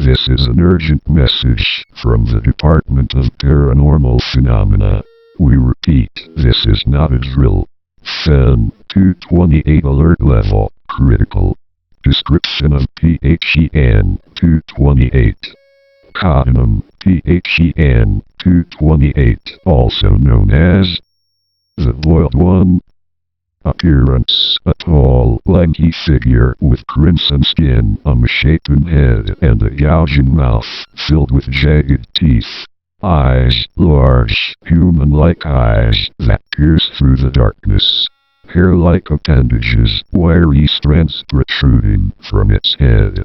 This is an urgent message from the Department of Paranormal Phenomena. We repeat, this is not a drill. Phen-228 alert level, critical. Description of phen-228. Codename phen-228, also known as the Boiled One. Appearance: a tall, lanky figure with crimson skin, a misshapen head, and a gouging mouth filled with jagged teeth. Eyes: large, human-like eyes that pierce through the darkness. Hair-like appendages, wiry strands protruding from its head.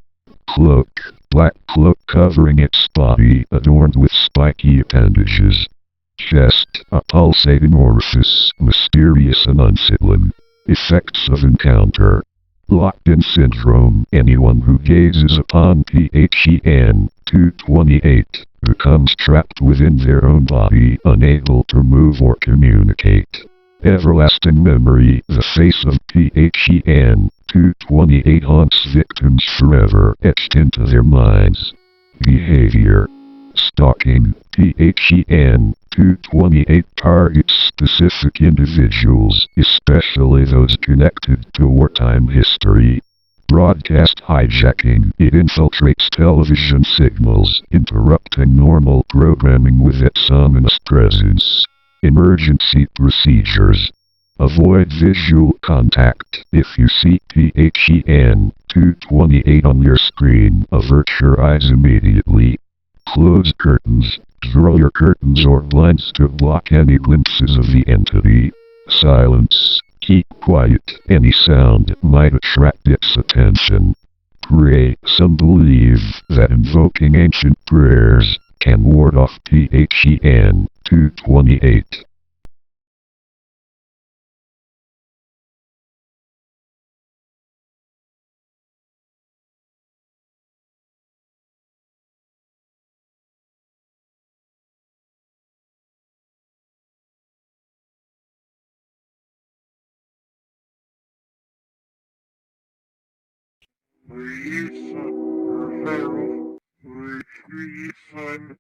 Cloak: black cloak covering its body, adorned with spiky appendages. Chest: a pulsating orifice, mysterious and unsettling. Effects of encounter: locked-in syndrome. Anyone who gazes upon phen-228 becomes trapped within their own body, unable to move or communicate. Everlasting memory: the face of phen-228 haunts victims forever, etched into their minds. Behavior: stalking: phen-228 targets specific individuals, especially those connected to wartime history. Broadcast hijacking: it infiltrates television signals, interrupting normal programming with its ominous presence. Emergency procedures: avoid visual contact. If you see phen-228 on your screen, avert your eyes immediately. Close curtains: draw your curtains or blinds to block any glimpses of the entity. Silence: keep quiet. Any sound might attract its attention. Pray: some believe that invoking ancient prayers can ward off phen-228. Refund.